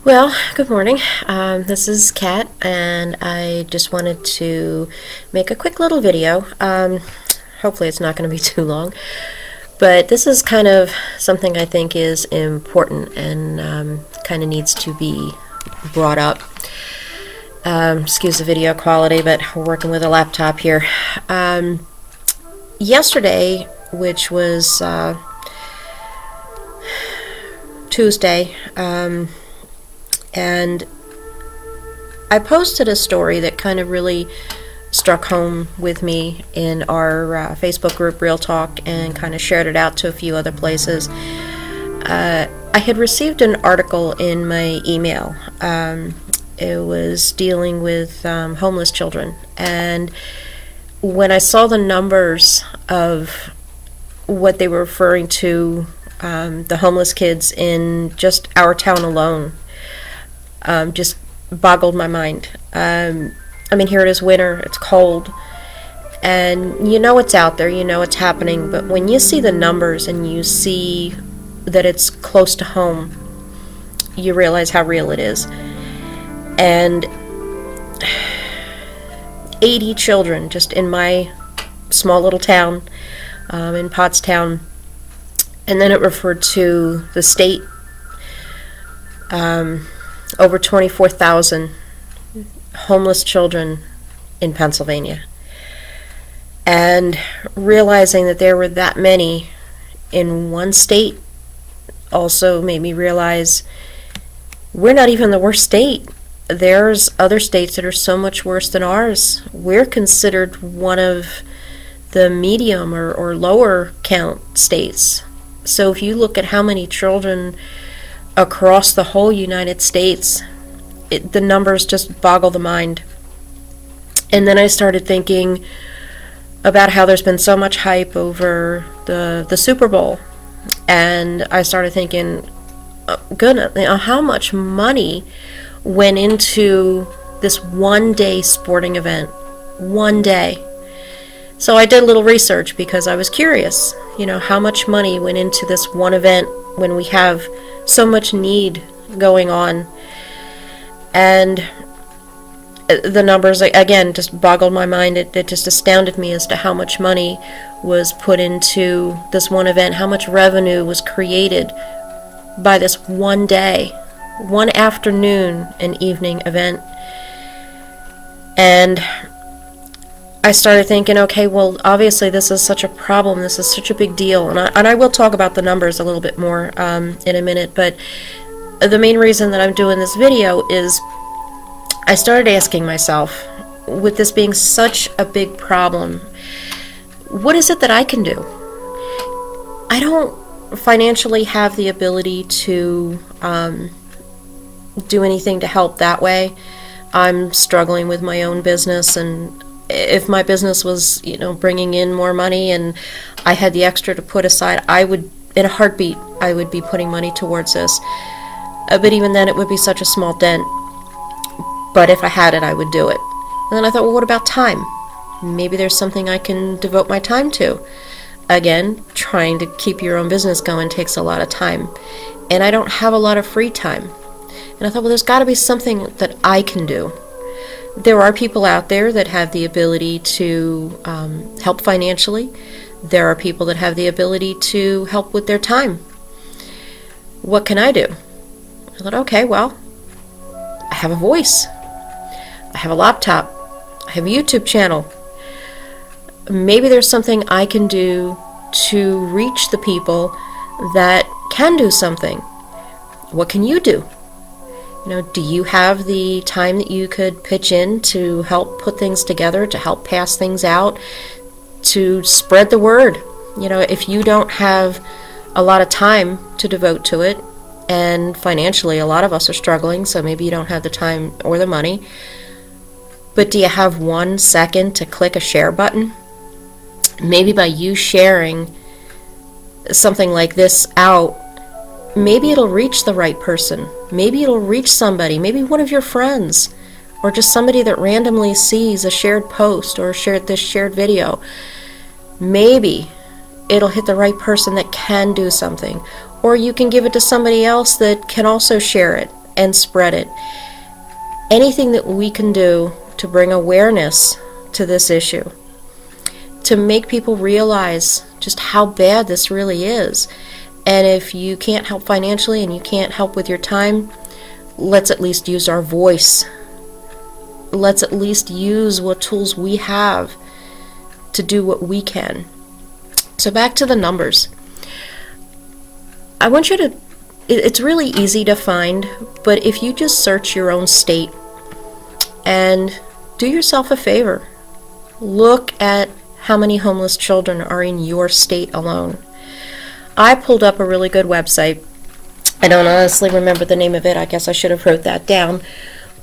Well, good morning. This is Kat, and I just wanted to make a quick little video. Hopefully, it's not going to be too long, but this is kind of something I think is important and kind of needs to be brought up. Excuse the video quality, but we're working with a laptop here. Yesterday, which was Tuesday, and I posted a story that kind of really struck home with me in our Facebook group, Real Talk, and kind of shared it out to a few other places. I had received an article in my email. It was dealing with homeless children, and when I saw the numbers of what they were referring to, the homeless kids in just our town alone, just boggled my mind. I mean, here it is winter, it's cold, and you know it's out there, you know it's happening, but when you see the numbers and you see that it's close to home, you realize how real it is. And 80 children just in my small little town, in Pottstown, and then it referred to the state, over 24,000 homeless children in Pennsylvania. And realizing that there were that many in one state also made me realize we're not even the worst state. There's other states that are so much worse than ours. We're considered one of the medium or lower count states. So if you look at how many children across the whole United States, the numbers just boggle the mind. And then I started thinking about how there's been so much hype over the Super Bowl. And I started thinking, oh, goodness, how much money went into this one-day sporting event. One day. So I did a little research because I was curious, how much money went into this one event when we have so much need going on. And the numbers, again, just boggled my mind. It just astounded me as to how much money was put into this one event, how much revenue was created by this one day, one afternoon and evening event. And I started thinking, okay, well, obviously this is such a problem, this is such a big deal, and I will talk about the numbers a little bit more in a minute, but the main reason that I'm doing this video is I started asking myself, with this being such a big problem, what is it that I can do? I don't financially have the ability to do anything to help that way. I'm struggling with my own business, and if my business was, bringing in more money and I had the extra to put aside, I would, in a heartbeat, I would be putting money towards this. But even then, it would be such a small dent. But if I had it, I would do it. And then I thought, well, what about time? Maybe there's something I can devote my time to. Again, trying to keep your own business going takes a lot of time. And I don't have a lot of free time. And I thought, well, there's got to be something that I can do. There are people out there that have the ability to help financially. There are people that have the ability to help with their time. What can I do? I thought, okay, well, I have a voice. I have a laptop. I have a YouTube channel. Maybe there's something I can do to reach the people that can do something. What can you do? Do you have the time that you could pitch in to help put things together, to help pass things out, to spread the word? If you don't have a lot of time to devote to it, and financially a lot of us are struggling, so maybe you don't have the time or the money, but do you have 1 second to click a share button? Maybe by you sharing something like this out, maybe it'll reach the right person. Maybe it'll reach somebody, maybe one of your friends, or just somebody that randomly sees a shared post or this shared video. Maybe it'll hit the right person that can do something. Or you can give it to somebody else that can also share it. and spread it. Anything that we can do to bring awareness to this issue, to make people realize just how bad this really is. And if you can't help financially and you can't help with your time, let's at least use our voice. Let's at least use what tools we have to do what we can. So back to the numbers. I want you to, it's really easy to find, but if you just search your own state and do yourself a favor, look at how many homeless children are in your state alone. I pulled up a really good website. I don't honestly remember the name of it. I guess I should have wrote that down.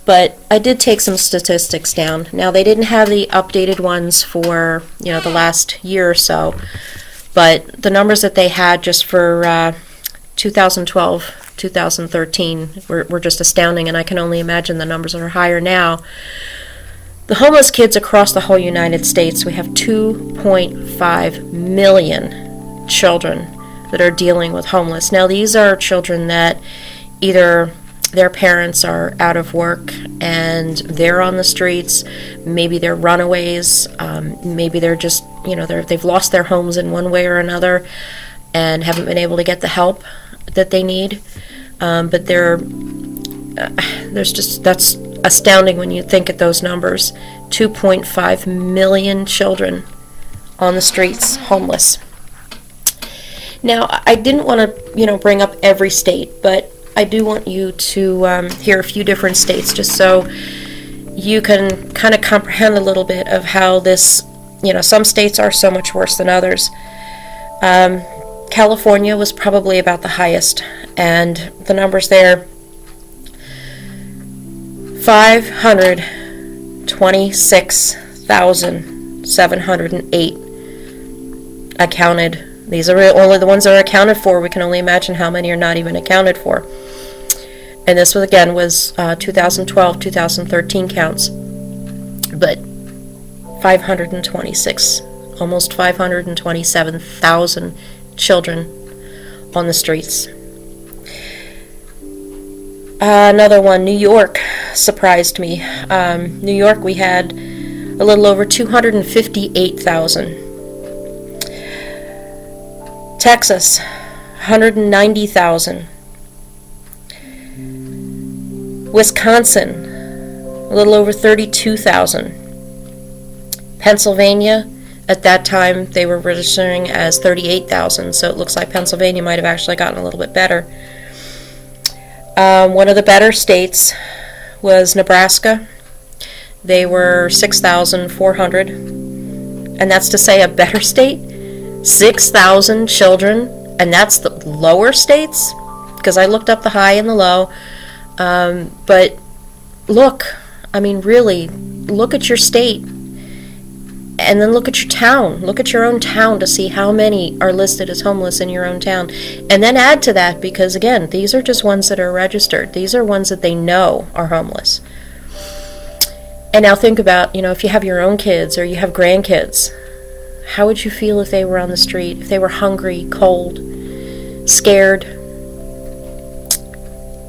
But I did take some statistics down. Now, they didn't have the updated ones for, the last year or so. But the numbers that they had just for 2012, 2013 were just astounding. And I can only imagine the numbers are higher now. The homeless kids across the whole United States, we have 2.5 million children that are dealing with homeless. Now, these are children that either their parents are out of work and they're on the streets, maybe they're runaways, maybe they're just, they've lost their homes in one way or another and haven't been able to get the help that they need. But that's astounding when you think at those numbers. 2.5 million children on the streets, homeless. Now, I didn't want to, bring up every state, but I do want you to hear a few different states just so you can kind of comprehend a little bit of how this, some states are so much worse than others. California was probably about the highest, and the numbers there, 526,708 accounted. These are only the ones that are accounted for. We can only imagine how many are not even accounted for. And this was 2012, 2013 counts. But 526, almost 527,000 children on the streets. Another one, New York, surprised me. New York, we had a little over 258,000. Texas, 190,000. Wisconsin, a little over 32,000. Pennsylvania, at that time, they were registering as 38,000, so it looks like Pennsylvania might have actually gotten a little bit better. One of the better states was Nebraska. They were 6,400, and that's to say a better state. 6,000 children, and that's the lower states, because I looked up the high and the low. But look, really, look at your state, and then look at your town. Look at your own town to see how many are listed as homeless in your own town. And then add to that, because again, these are just ones that are registered. These are ones that they know are homeless. And now think about, if you have your own kids or you have grandkids, how would you feel if they were on the street, if they were hungry, cold, scared?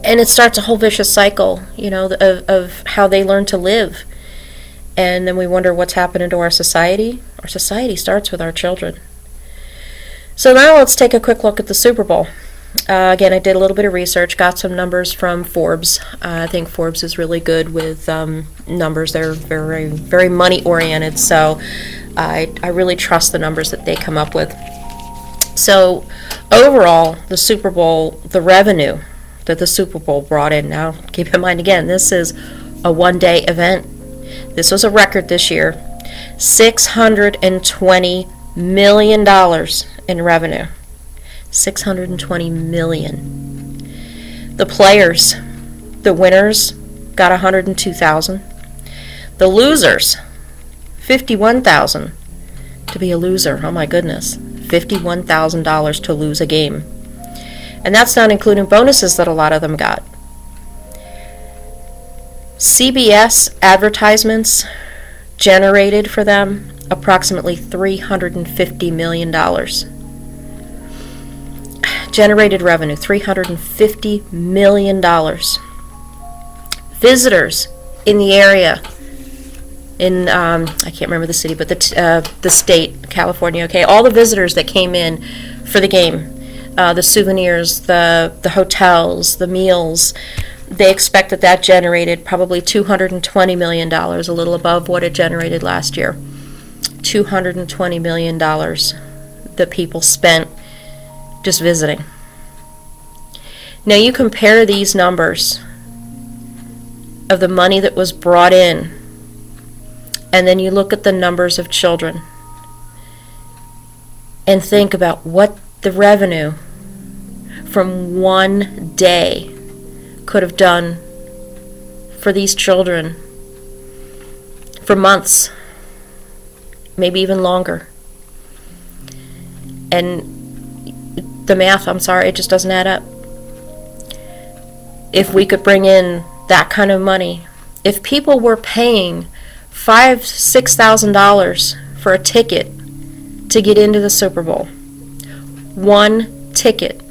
And it starts a whole vicious cycle, of how they learn to live. And then we wonder what's happening to our society. Our society starts with our children. So now let's take a quick look at the Super Bowl. Again, I did a little bit of research, got some numbers from Forbes. I think Forbes is really good with numbers. They're very, very money-oriented, so I really trust the numbers that they come up with. So overall, the Super Bowl, the revenue that the Super Bowl brought in, now keep in mind again, this is a one-day event. This was a record this year, $620 million in revenue. $620 million. The players, the winners, got $102,000. The losers, $51,000 to be a loser. Oh my goodness, $51,000 to lose a game. And that's not including bonuses that a lot of them got. CBS advertisements generated for them approximately $350 million. Generated revenue, $350 million. visitors in the area, in I can't remember the city, but the state, California. Okay, all the visitors that came in for the game, the souvenirs, the hotels, the meals. They expect that generated probably $220 million, a little above what it generated last year. $220 million that people spent just visiting. Now you compare these numbers of the money that was brought in, and then you look at the numbers of children and think about what the revenue from one day could have done for these children for months, maybe even longer. And the math, I'm sorry, it just doesn't add up. If we could bring in that kind of money, if people were paying $5,000-$6,000 for a ticket to get into the Super Bowl, one ticket,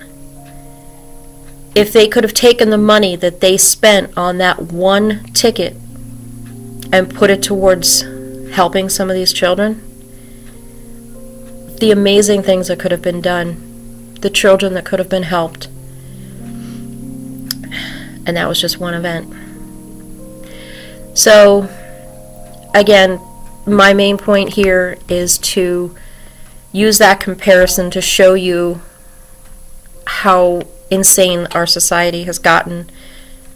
if they could have taken the money that they spent on that one ticket and put it towards helping some of these children, the amazing things that could have been done, the children that could have been helped. And that was just one event. So, again, my main point here is to use that comparison to show you how insane our society has gotten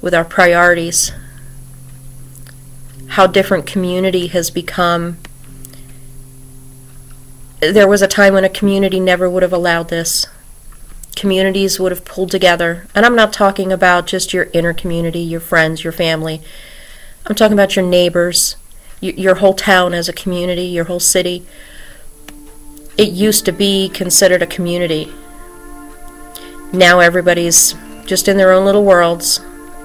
with our priorities, how different community has become. There was a time when a community never would have allowed this. Communities would have pulled together, and I'm not talking about just your inner community, your friends, your family. I'm talking about your neighbors, your whole town as a community, your whole city. It used to be considered a community. Now everybody's just in their own little worlds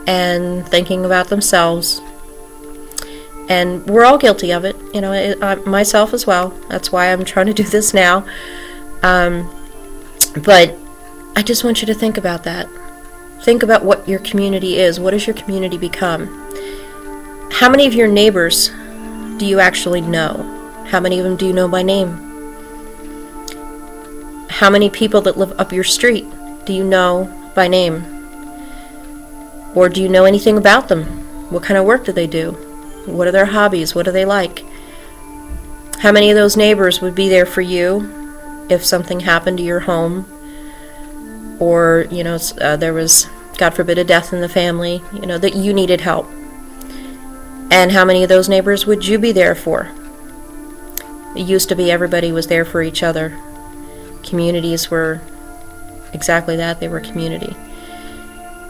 and thinking about themselves. And we're all guilty of it, myself as well. That's why I'm trying to do this now. But I just want you to think about that. Think about what your community is. What does your community become? How many of your neighbors do you actually know? How many of them do you know by name? How many people that live up your street do you know by name? Or do you know anything about them? What kind of work do they do? What are their hobbies? What do they like? How many of those neighbors would be there for you if something happened to your home? Or, there was, God forbid, a death in the family, that you needed help. And how many of those neighbors would you be there for? It used to be everybody was there for each other. Communities were exactly that. They were community.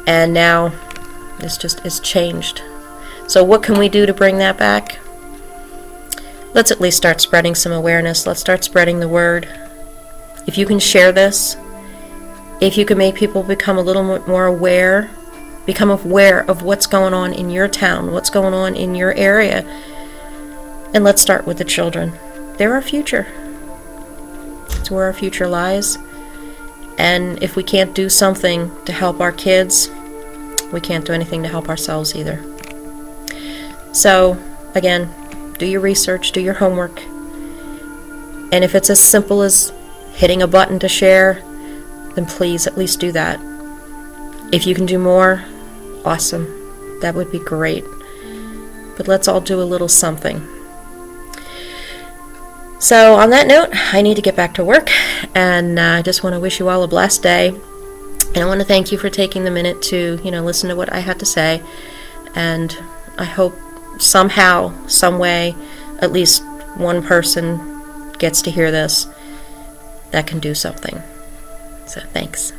And now it's changed. So what can we do to bring that back? Let's at least start spreading some awareness. Let's start spreading the word. If you can share this, if you can make people become a little more aware, become aware of what's going on in your town, what's going on in your area, and let's start with the children. They're our future. It's where our future lies. And if we can't do something to help our kids, we can't do anything to help ourselves either. So, again, do your research, do your homework. And if it's as simple as hitting a button to share, then please at least do that. If you can do more, awesome. That would be great. But let's all do a little something. So on that note, I need to get back to work, and I just want to wish you all a blessed day. And I want to thank you for taking the minute to, listen to what I had to say. And I hope somehow, some way, at least one person gets to hear this that can do something. So thanks.